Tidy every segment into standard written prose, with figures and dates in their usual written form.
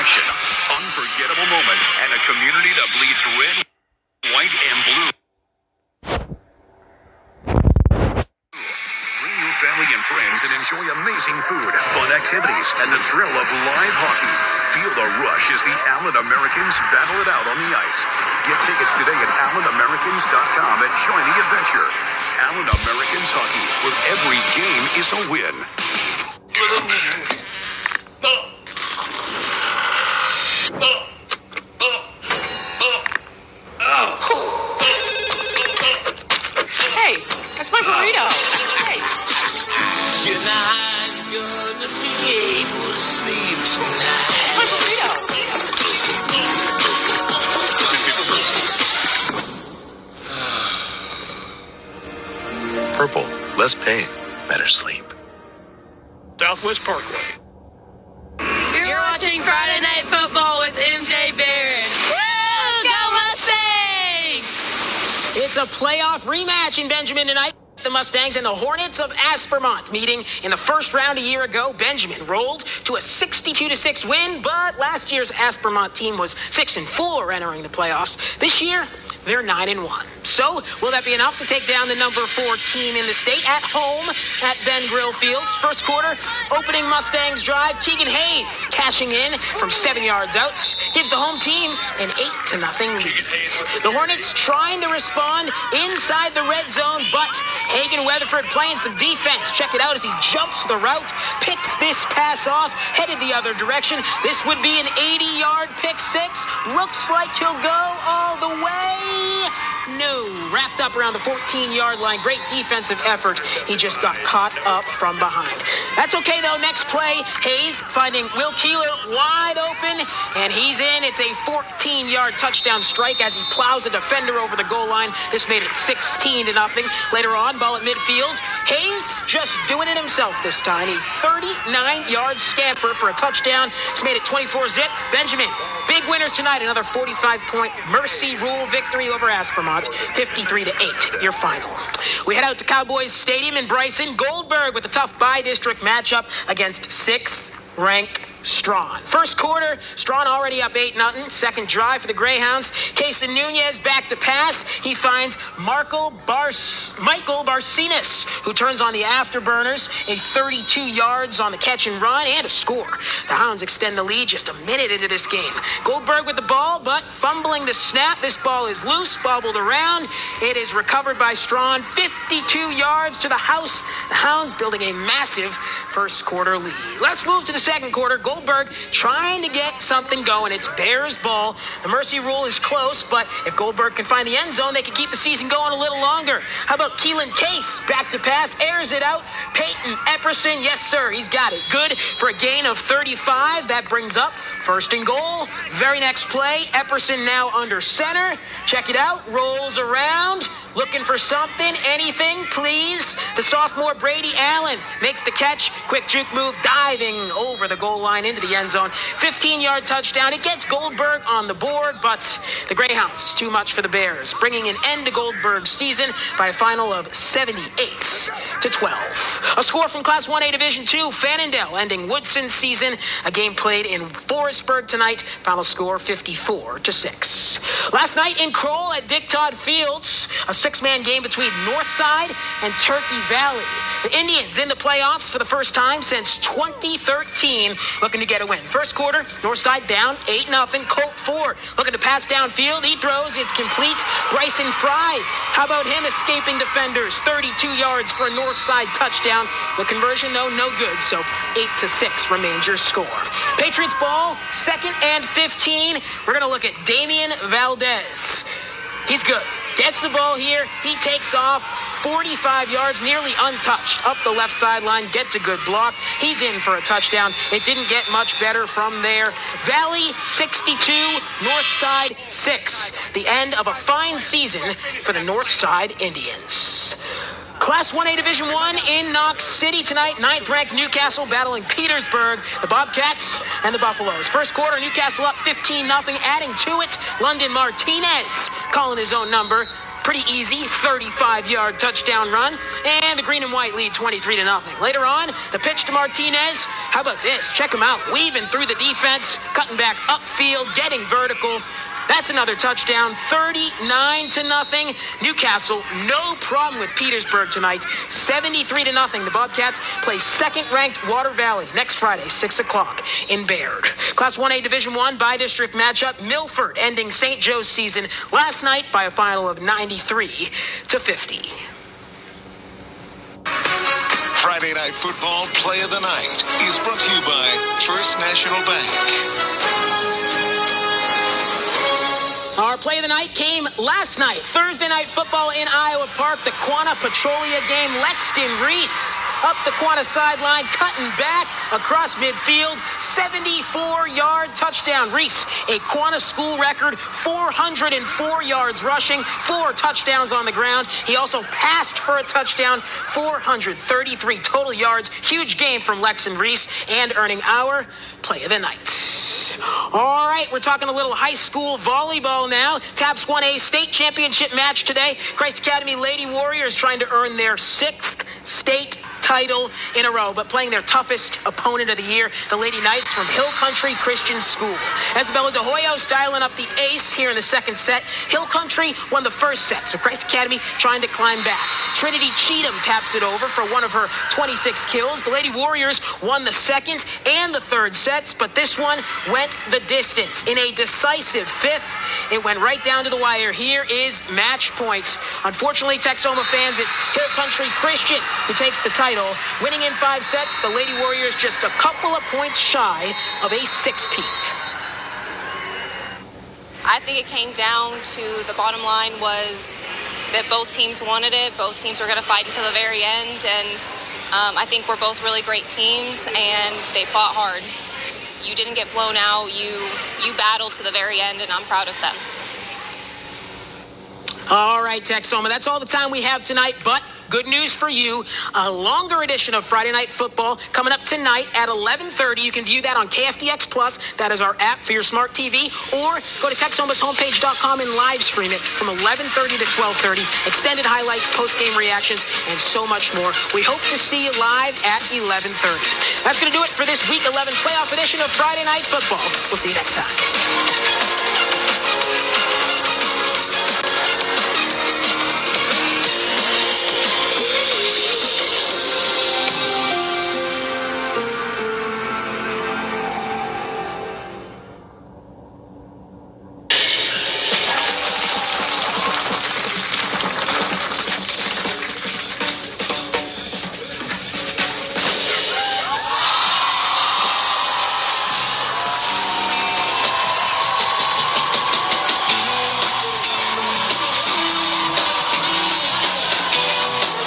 action, unforgettable moments, and a community that bleeds red, white, and blue. Bring your family and friends and enjoy amazing food, fun activities, and the thrill of live hockey. Feel the rush as the Allen Americans battle it out on the ice. Get tickets today at AllenAmericans.com and join the adventure. Allen Americans Hockey, where every game is a win. Hey, that's my burrito. Hey. You're not gonna be able to sleep tonight. That's my burrito. Purple, less pain, better sleep. Southwest Parkway. You're watching Friday Night Football with MJ Barron. Woo! Go Mustangs! It's a playoff rematch in Benjamin tonight. The Mustangs and the Hornets of Aspermont meeting in the first round a year ago. Benjamin rolled to a 62-6 win, but last year's Aspermont team was 6-4 entering the playoffs. This year, they're 9-1. So, will that be enough to take down the number 4 team in the state at home at Ben Grill Fields? First quarter, opening Mustangs drive. Keegan Hayes cashing in from 7 yards out gives the home team an 8-0 lead. The Hornets trying to respond inside the red zone, but Hagen Weatherford playing some defense. Check it out as he jumps the route, picks this pass off, headed the other direction. This would be an 80-yard pick six. Looks like he'll go all the way. No, wrapped up around the 14-yard line. Great defensive effort. He just got caught up from behind. That's okay, though. Next play, Hayes finding Will Keeler wide open, and he's in. It's a 14-yard touchdown strike as he plows a defender over the goal line. This made it 16-0. Later on, ball at midfield. Hayes just doing it himself this time. A 39-yard scamper for a touchdown. It's made it 24-zip. Benjamin, big winners tonight. Another 45-point Mercy Rule victory over Aspermont. 53-8, your final. We head out to Cowboys Stadium in Bryson. Goldberg with a tough bi-district matchup against 6th-ranked Strawn. First quarter, Strawn already up 8-0. Second drive for the Greyhounds. Casey Nunez back to pass. He finds Michael Barcinas, who turns on the afterburners. A 32 yards on the catch and run and a score. The Hounds extend the lead just a minute into this game. Goldberg with the ball, but fumbling the snap. This ball is loose, bobbled around. It is recovered by Strawn. 52 yards to the house. The Hounds building a massive first quarter lead. Let's move to the second quarter. Goldberg trying to get something going. It's Bears ball. The Mercy Rule is close, but if Goldberg can find the end zone, they can keep the season going a little longer. How about Keelan Case? Back to pass, airs it out. Peyton Epperson, yes sir, he's got it. Good for a gain of 35. That brings up first and goal. Very next play, Epperson now under center. Check it out, rolls around. Looking for something, anything, please. The sophomore Brady Allen makes the catch. Quick juke move, diving over the goal line into the end zone. 15-yard touchdown. It gets Goldberg on the board, but the Greyhounds, too much for the Bears, bringing an end to Goldberg's season by a final of 78-12. A score from Class 1A Division II, Fannondale ending Woodson's season. A game played in Forestburg tonight. Final score 54-6. Last night in Kroll at Dick Todd Fields, a 6-man game between Northside and Turkey Valley. The Indians in the playoffs for the first time since 2013, looking to get a win. First quarter, Northside down 8-0. Colt Ford looking to pass downfield. He throws, it's complete. Bryson Fry, how about him escaping defenders? 32 yards for a Northside touchdown. The conversion, though, no good, so 8-6 remains your score. Patriots ball, 2nd and 15. We're going to look at Damian Valdez. He's good. Gets the ball here. He takes off 45 yards, nearly untouched, up the left sideline, gets a good block. He's in for a touchdown. It didn't get much better from there. Valley 62, Northside 6. The end of a fine season for the Northside Indians. Class 1A Division I in Knox City tonight. 9th-ranked Newcastle battling Petersburg, the Bobcats, and the Buffaloes. First quarter, Newcastle up 15-0. Adding to it, London Martinez calling his own number. pretty easy 35-yard touchdown run, and the green and white lead 23-0. Later on, the pitch to Martinez. How about this? Check him out, weaving through the defense, cutting back upfield, getting vertical. That's another touchdown, 39-0. Newcastle, no problem with Petersburg tonight, 73-0. The Bobcats play second-ranked Water Valley next Friday, 6 o'clock in Baird. Class 1A Division I bi-district matchup, Milford ending St. Joe's season last night by a final of 93-50. Friday Night Football Play of the Night is brought to you by First National Bank. Our play of the night came last night. Thursday night football in Iowa Park. The Quanah Petrolia game. Lexton Reese up the Quanah sideline, cutting back across midfield. 74-yard touchdown. Reese, a Quanah school record, 404 yards rushing, 4 touchdowns on the ground. He also passed for a touchdown, 433 total yards. Huge game from Lexton Reese, and earning our play of the night. All right, we're talking a little high school volleyball now. TAPS 1A state championship match today. Christ Academy Lady Warriors trying to earn their 6th state title in a row, but playing their toughest opponent of the year, the Lady Knights from Hill Country Christian School. Isabella De Hoyo styling up the ace here in the second set. Hill Country won the first set, so Christ Academy trying to climb back. Trinity Cheatham taps it over for one of her 26 kills. The Lady Warriors won the second and the third sets, but this one went the distance. In a decisive fifth, it went right down to the wire. Here is match points. Unfortunately, Texoma fans, it's Hill Country Christian who takes the title. Winning in 5 sets, the Lady Warriors just a couple of points shy of a six-peat. I think it came down to the bottom line was that both teams wanted it. Both teams were going to fight until the very end, and I think we're both really great teams, and they fought hard. You didn't get blown out. You battled to the very end, and I'm proud of them. All right, Texoma, that's all the time we have tonight, but good news for you, a longer edition of Friday Night Football coming up tonight at 11:30. You can view that on KFDX Plus. That is our app for your smart TV. Or go to TexomasHomepage.com and live stream it from 11:30 to 12:30. Extended highlights, post-game reactions, and so much more. We hope to see you live at 11:30. That's going to do it for this Week 11 playoff edition of Friday Night Football. We'll see you next time.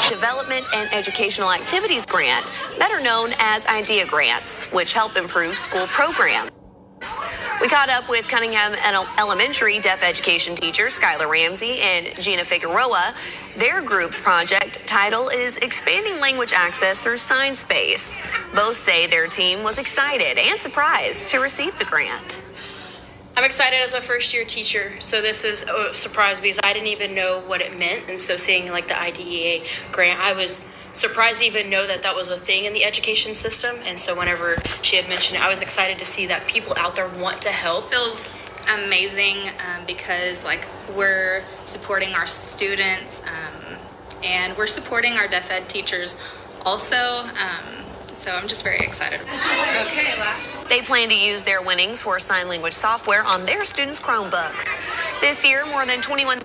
Development and Educational Activities Grant, better known as IDEA grants, which help improve school programs. We caught up with Cunningham Elementary deaf education teachers Skylar Ramsey and Gina Figueroa. Their group's project title is Expanding Language Access Through Sign Space. Both say their team was excited and surprised to receive the grant. I'm excited as a first-year teacher, so this is a surprise because I didn't even know what it meant, and so seeing like the IDEA grant, I was surprised to even know that that was a thing in the education system, and so whenever she had mentioned it, I was excited to see that people out there want to help. Feels amazing because like we're supporting our students and we're supporting our deaf ed teachers also. So I'm just very excited. Okay, They plan to use their winnings for sign language software on their students' Chromebooks. This year, more than 21.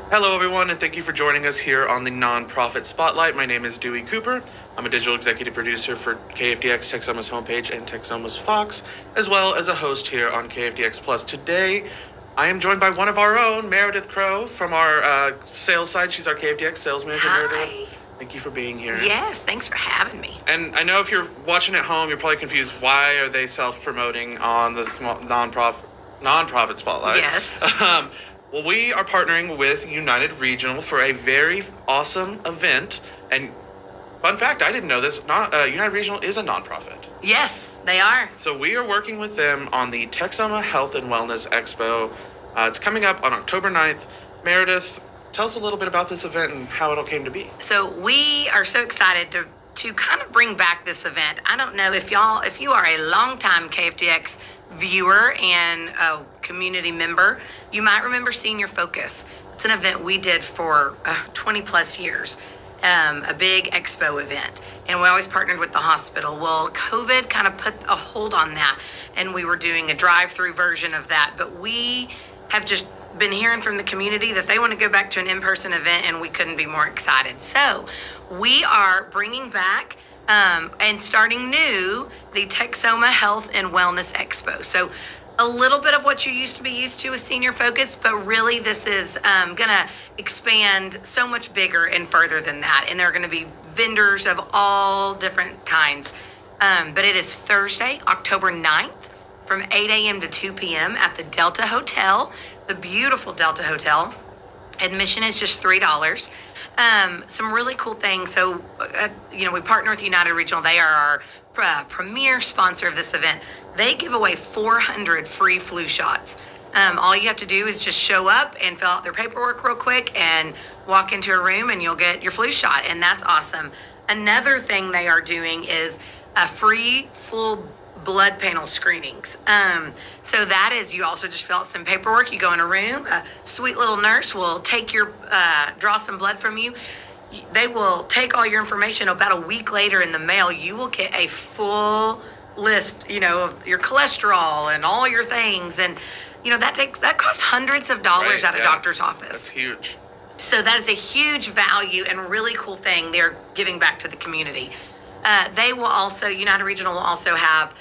Hello, everyone, and thank you for joining us here on the Nonprofit Spotlight. My name is Dewey Cooper. I'm a digital executive producer for KFDX, Texoma's homepage, and Texoma's Fox, as well as a host here on KFDX Plus. Today, I am joined by one of our own, Meredith Crow, from our sales side. She's our KFDX sales manager. Hi. Meredith, thank you for being here. Yes, thanks for having me. And I know if you're watching at home, you're probably confused. Why are they self-promoting on the small nonprofit Spotlight? Yes. Well, we are partnering with United Regional for a very awesome event. And fun fact, I didn't know this. United Regional is a nonprofit. Yes. They are. So we are working with them on the Texoma Health and Wellness Expo. It's coming up on October 9th. Meredith, tell us a little bit about this event and how it all came to be. So we are so excited to kind of bring back this event. I don't know if you are a longtime KFDX viewer and a community member, you might remember Senior Focus. It's an event we did for 20 plus years, a big expo event. And we always partnered with the hospital. Well, COVID kind of put a hold on that, and we were doing a drive-through version of that. But we have just been hearing from the community that they want to go back to an in-person event, and we couldn't be more excited. So we are bringing back and starting new the Texoma Health and Wellness Expo. So a little bit of what you used to be used to with Senior Focus, but really this is going to expand so much bigger and further than that. And there are going to be vendors of all different kinds. But it is Thursday, October 9th from 8 a.m. to 2 p.m. at the Delta Hotel, the beautiful Delta Hotel. Admission is just $3. Some really cool things. So, we partner with United Regional. They are our premier sponsor of this event. They give away 400 free flu shots. All you have to do is just show up and fill out their paperwork real quick and walk into a room and you'll get your flu shot. And that's awesome. Another thing they are doing is a free full blood panel screenings. So that is, you also just fill out some paperwork. You go in a room, a sweet little nurse will take your, draw some blood from you. They will take all your information. About a week later in the mail, you will get a full list, of your cholesterol and all your things. And, that costs hundreds of dollars at a doctor's office. That's huge. So that is a huge value and really cool thing they're giving back to the community. They will also, United Regional will also have,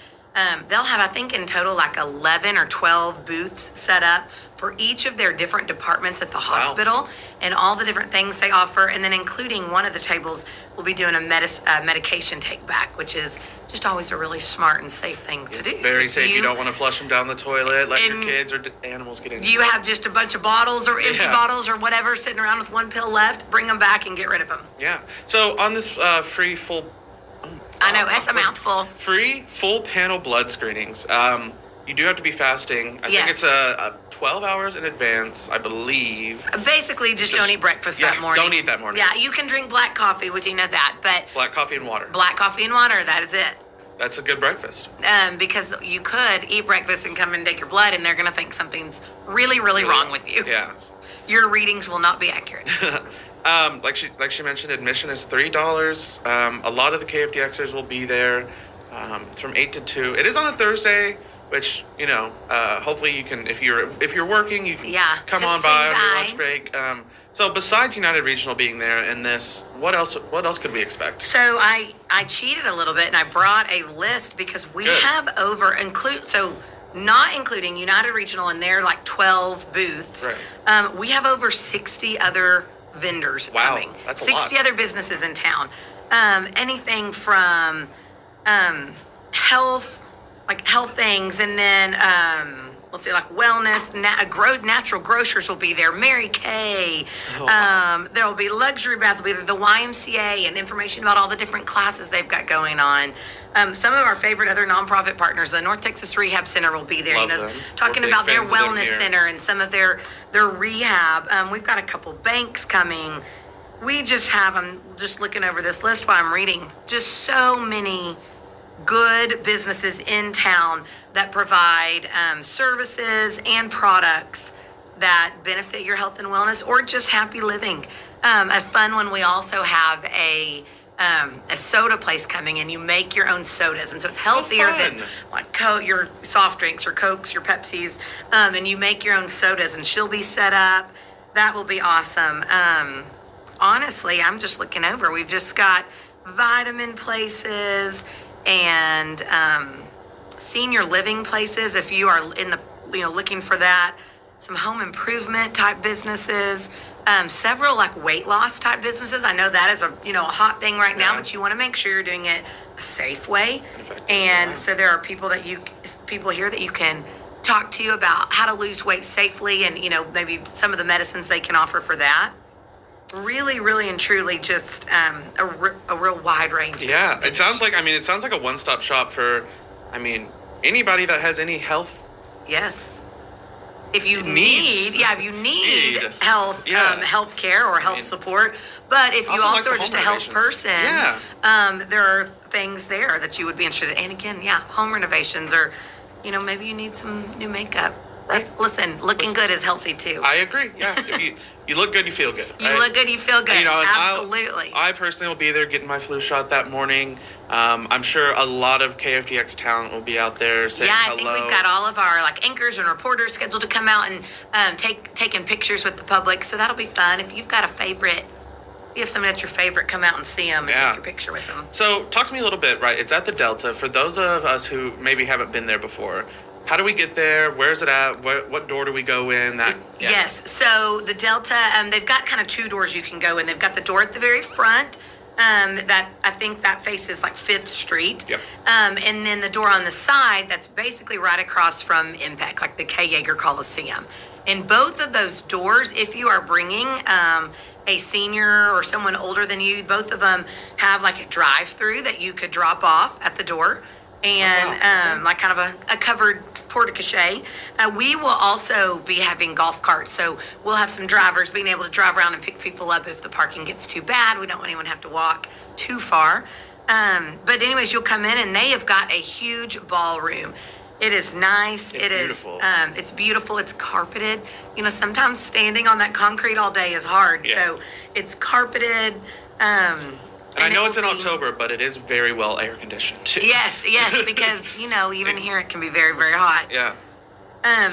they'll have, I think in total, like 11 or 12 booths set up for each of their different departments at the hospital and all the different things they offer. And then including one of the tables will be doing a medication take back, which is just always a really smart and safe thing to do. Very safe. You don't want to flush them down the toilet, let your kids or animals get in. You have just a bunch of bottles or empty bottles or whatever sitting around with one pill left, bring them back and get rid of them. Yeah. So on this free full... I know, it's a mouthful. Free full panel blood screenings. You do have to be fasting. I think it's a 12 hours in advance, I believe. Basically, just don't eat breakfast that morning. Don't eat that morning. Yeah, you can drink black coffee, would you know that? But black coffee and water. Black coffee and water, that is it. That's a good breakfast. Because you could eat breakfast and come and take your blood, and they're going to think something's really, really wrong with you. Yeah. Your readings will not be accurate. Like she mentioned, admission is $3. A lot of the KFDXers will be there from 8 to 2. It is on a Thursday, which hopefully you can, if you're working, you can come on by on your lunch break. So besides United Regional being there and this, what else could we expect? So I cheated a little bit and I brought a list because we have not including United Regional and their like 12 booths. Right. We have over 60 other vendors coming. That's a 60 lot. other businesses in town. Anything from health things, and then let's say like wellness, natural grocers will be there. Mary Kay. There will be luxury baths. Will be the YMCA and information about all the different classes they've got going on. Some of our favorite other nonprofit partners, the North Texas Rehab Center will be there. Talking about their wellness center and some of their rehab. We've got a couple banks coming. We just have, I'm just looking over this list while I'm reading, just so many good businesses in town that provide services and products that benefit your health and wellness or just happy living. A fun one, we also have a soda place coming, and you make your own sodas, and so it's healthier than like your soft drinks, your Cokes, your Pepsis, and you make your own sodas, and she'll be set up. That will be awesome. Honestly, I'm just looking over. We've just got vitamin places and senior living places. If you are in the looking for that, some home improvement type businesses, several like weight loss type businesses. I know that is a hot thing right now, but you want to make sure you're doing it a safe way. And so there are people here that you can talk to you about how to lose weight safely, and maybe some of the medicines they can offer for that. Really, really and truly just a real wide range. Yeah, it sounds like a one-stop shop for I mean, anybody that has any health. Yes. If you Needs. need Need. health, Yeah. health care or health support, but if you Also like also the are just a home health renovations. person, Yeah. there are things there that you would be interested in. And again, home renovations, or, maybe you need some new makeup. Right. Listen, looking good is healthy too. I agree. Yeah. If you look good, you feel good. You right? look good, you feel good. And, and Absolutely. I personally will be there getting my flu shot that morning. I'm sure a lot of KFDX talent will be out there saying I hello. think we've got all of our anchors and reporters scheduled to come out and taking pictures with the public. So that'll be fun. If you've got a favorite, if you have someone that's your favorite, come out and see them and take your picture with them. So talk to me a little bit, right? It's at the Delta. For those of us who maybe haven't been there before, how do we get there? Where's it at? What door do we go in? Yes. So the Delta, they've got kind of two doors you can go in. They've got the door at the very front. That I think that faces 5th Street. Yep. And then the door on the side that's basically right across from Impact, like the K. Yeager Coliseum. In both of those doors, if you are bringing a senior or someone older than you, both of them have a drive-through that you could drop off at the door. And kind of a covered porte-cochere. We will also be having golf carts, so we'll have some drivers being able to drive around and pick people up if the parking gets too bad. We don't want anyone to have to walk too far. But anyways, you'll come in and they have got a huge ballroom. It is nice. It's beautiful. It's beautiful. It's carpeted. Sometimes standing on that concrete all day is hard. Yeah. So it's carpeted. And I know it's in October, but it is very well air conditioned too. Yes, because even here it can be very, very hot. Yeah.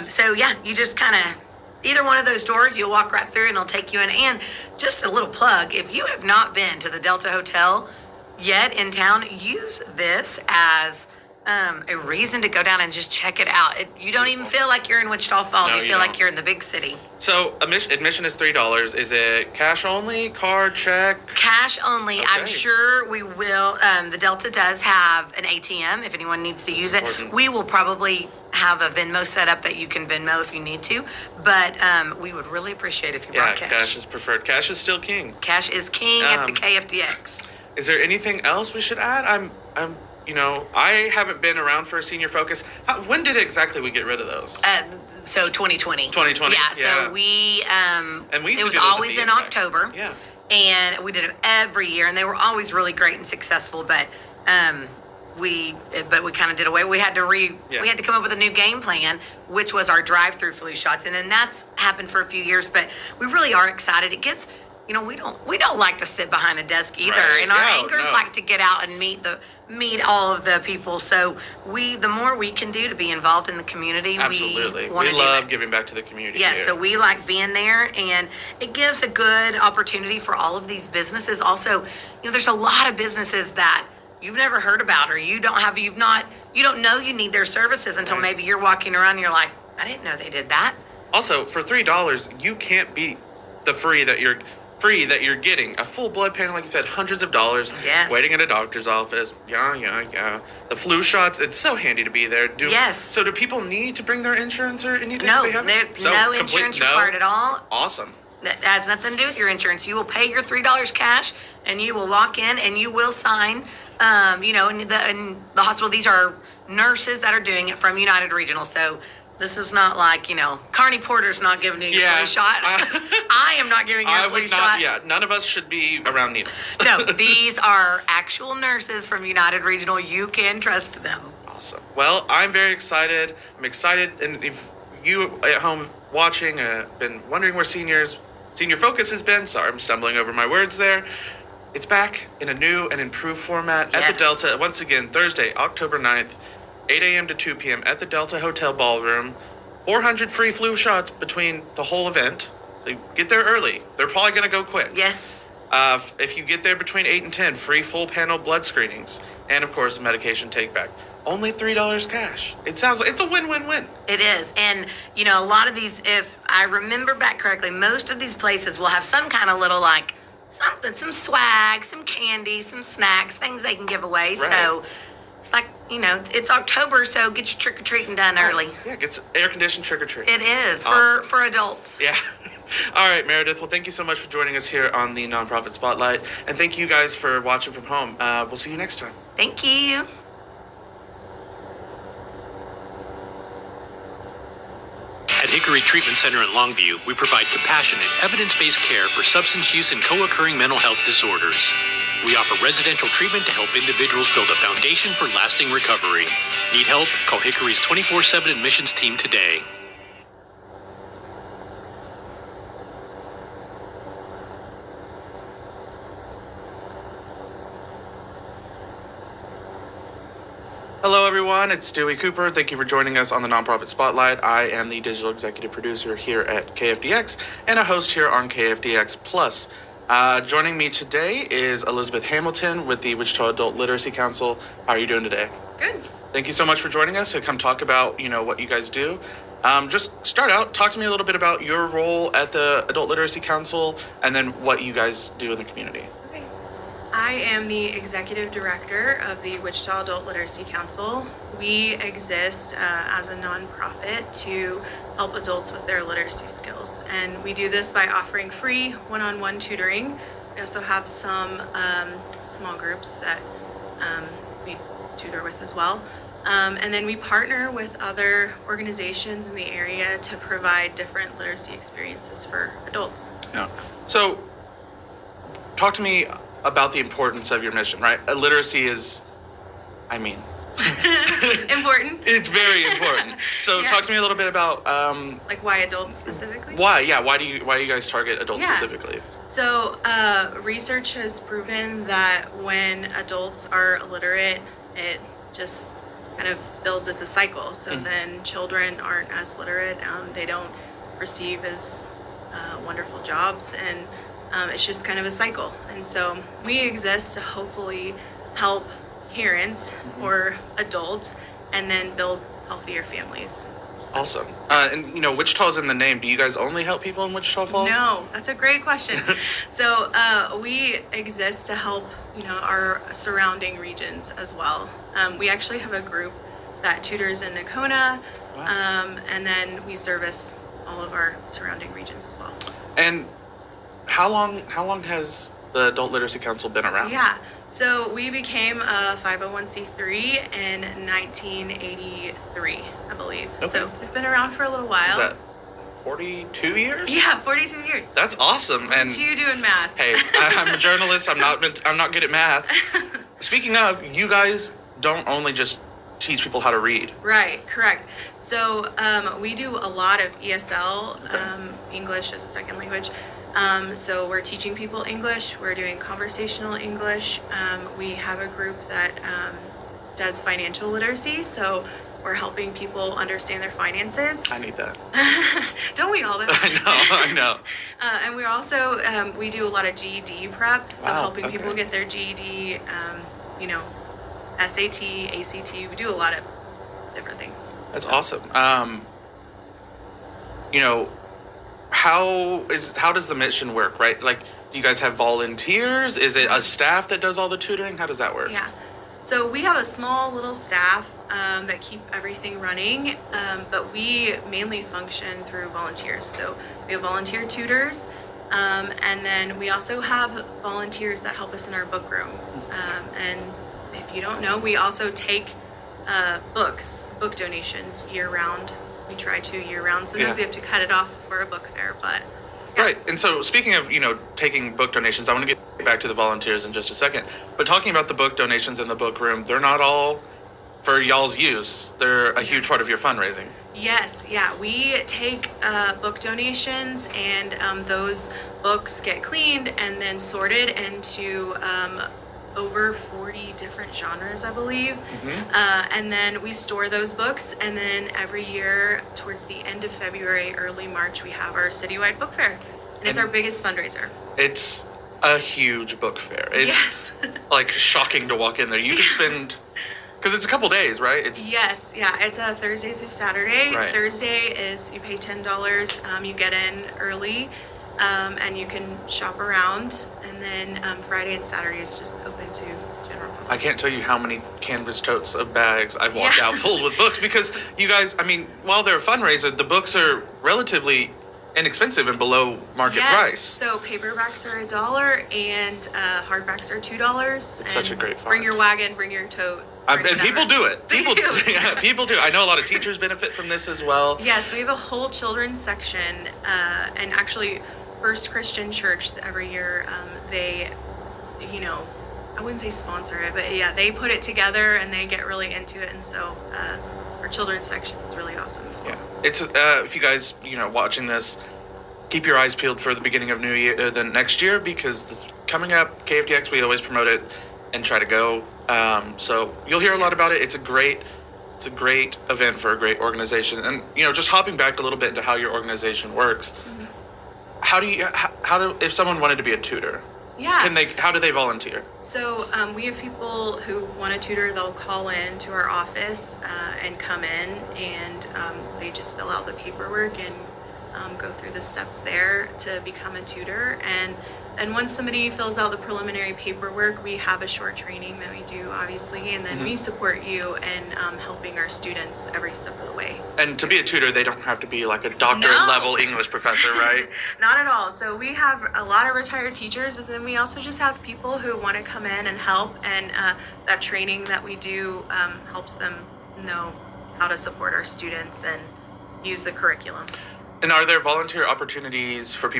So you just kind of either one of those doors, you'll walk right through and it'll take you in. And just a little plug: if you have not been to the Delta Hotel yet in town, use this as a reason to go down and just check it out. You don't even feel like you're in Wichita Falls. No, you you feel don't. like you're in the big city. So admission is $3. Is it cash only, card, check? Cash only. I'm Okay. sure we will. The Delta does have an ATM if anyone needs to use it. Important. We will probably have a Venmo set up that you can Venmo if you need to. But we would really appreciate if you Yeah, brought cash. cash is preferred. Cash is still king. Cash is king at the Um, KFDX. Is there anything else we should add? I haven't been around for a senior focus. When did exactly we get rid of those? So 2020. 2020, Yeah. yeah. So we And we used it to was do those at always the in Impact. October. Yeah. And we did it every year, and they were always really great and successful. But we kind of did away. We had to come up with a new game plan, which was our drive-through flu shots, and then that's happened for a few years. But we really are excited. It gives, we don't like to sit behind a desk either, Right. and our No, anchors no. like to get out and meet all of the people. So the more we can do to be involved in the community, Absolutely. we want to We do love it. giving back to the community. Yeah, here. so we like being there, and it gives a good opportunity for all of these businesses. Also, there's a lot of businesses that you've never heard about, or you don't know you need their services until Right. maybe you're walking around and you're like, I didn't know they did that. Also, for $3, you can't beat the free that you're getting. A full blood panel, like you said, hundreds of dollars. Yes. Waiting at a doctor's office. Yeah. The flu shots, it's so handy to be there. Yes. So do people need to bring their insurance or anything? No, They have? there's So no complete- insurance no? required at all. Awesome. That has nothing to do with your insurance. You will pay your $3 cash, and you will walk in and you will sign. In the hospital, these are nurses that are doing it from United Regional. So this is not like Carney Porter's not giving you your flu shot. I am not giving you a flu shot. Yeah, none of us should be around needles. No, these are actual nurses from United Regional. You can trust them. Awesome. Well, I'm very excited. I'm excited, and if you at home watching been wondering where senior focus has been, sorry, I'm stumbling over my words there. It's back in a new and improved format at the Delta. Once again, Thursday, October 9th, 8 a.m. to 2 p.m. at the Delta Hotel Ballroom. 400 free flu shots between the whole event. So get there early. They're probably going to go quick. Yes. If you get there between 8 and 10, free full panel blood screenings. And, of course, medication take-back. Only $3 cash. It's a win-win-win. It is. And, a lot of these, if I remember back correctly, most of these places will have some kind of little, something, some swag, some candy, some snacks, things they can give away. Right. So it's like, it's October, so get your trick-or-treating done early. Yeah, get air-conditioned trick-or-treat. It is, Awesome. for adults. Yeah. All right, Meredith. Well, thank you so much for joining us here on the Nonprofit Spotlight. And thank you guys for watching from home. We'll see you next time. Thank you. At Hickory Treatment Center in Longview, we provide compassionate, evidence-based care for substance use and co-occurring mental health disorders. We offer residential treatment to help individuals build a foundation for lasting recovery. Need help? Call Hickory's 24/7 admissions team today. Hello, everyone. It's Dewey Cooper. Thank you for joining us on the Nonprofit Spotlight. I am the digital executive producer here at KFDX and a host here on KFDX Plus. Joining me today is Elizabeth Hamilton with the Wichita Adult Literacy Council. How are you doing today? Good. Thank you so much for joining us to come talk about, what you guys do. Just start out, talk to me a little bit about your role at the Adult Literacy Council and then what you guys do in the community. I am the executive director of the Wichita Adult Literacy Council. We exist as a nonprofit to help adults with their literacy skills. And we do this by offering free one-on-one tutoring. We also have some small groups that we tutor with as well. And then we partner with other organizations in the area to provide different literacy experiences for adults. Yeah. So, talk to me about the importance of your mission, right? Literacy is, important. It's very important. So talk to me a little bit about like why adults specifically? Why do you guys target adults specifically? So research has proven that when adults are illiterate, it just kind of builds, it's a cycle. So then children aren't as literate, they don't receive as wonderful jobs, and it's just kind of a cycle. And so we exist to hopefully help parents or adults and then build healthier families. Awesome. And Wichita's in the name. Do you guys only help people in Wichita Falls? No, that's a great question. So we exist to help, our surrounding regions as well. We actually have a group that tutors in Nakona, and then we service all of our surrounding regions as well. And how long has the Adult Literacy Council been around? Yeah, so we became a 501c3 in 1983, I believe. Okay. So we've been around for a little while. Is that 42 years? Yeah, 42 years. That's awesome. And what you do in math? Hey, I'm a journalist. I'm not good at math. Speaking of, you guys don't only just teach people how to read. Right, correct. So we do a lot of ESL, English as a second language. So we're teaching people English, we're doing conversational English. We have a group that does financial literacy, so we're helping people understand their finances. I need that. Don't we all though? I know. And we're also, we do a lot of GED prep, so helping people get their GED, SAT, ACT, we do a lot of different things. That's awesome. How does the mission work, right? Like, do you guys have volunteers? Is it a staff that does all the tutoring? How does that work? Yeah. So we have a small little staff that keep everything running, but we mainly function through volunteers. So we have volunteer tutors, and then we also have volunteers that help us in our book room. And if you don't know, we also take book donations year-round. We try to year-round. Sometimes we have to cut it off for a book fair, but yeah. Right. And so speaking of, taking book donations, I want to get back to the volunteers in just a second. But talking about the book donations in the book room, they're not all for y'all's use. They're a huge part of your fundraising. Yes, yeah. We take book donations, and those books get cleaned and then sorted into over 40 different genres, I believe. And then we store those books, and then every year towards the end of February, early March, we have our citywide book fair, and it's our biggest fundraiser. It's a huge book fair. It's like shocking to walk in there. You could spend, because it's a couple days, right? Yes, yeah. It's a Thursday through Saturday. Right. Thursday is you pay $10. You get in early. And you can shop around, and then Friday and Saturday is just open to general public. I can't tell you how many canvas totes of bags I've walked out filled with books, because you guys, while they're a fundraiser, the books are relatively inexpensive and below market Yes. price. So paperbacks are $1 and hardbacks are $2. It's such a great Bring find. your wagon, bring your tote. And people do it. People do. Yeah, people do. I know a lot of teachers benefit from this as well. Yes, we have a whole children's section, and actually, First Christian Church every year, they, I wouldn't say sponsor it, but yeah, they put it together and they get really into it, and so our children's section is really awesome as well. Yeah, it's if you guys watching this, keep your eyes peeled for the beginning of the next year, because this coming up, KFDX, we always promote it and try to go. So you'll hear a lot about it. It's a great event for a great organization. And just hopping back a little bit into how your organization works. Mm-hmm. How do if someone wanted to be a tutor? Yeah. How do they volunteer? So we have people who want to tutor. They'll call in to our office and come in, and they just fill out the paperwork and go through the steps there to become a tutor. And once somebody fills out the preliminary paperwork, we have a short training that we do, obviously, and then we support you in helping our students every step of the way. And to be a tutor, they don't have to be like a doctorate level English professor, right? Not at all. So we have a lot of retired teachers, but then we also just have people who want to come in and help, and that training that we do helps them know how to support our students and use the curriculum. And are there volunteer opportunities for people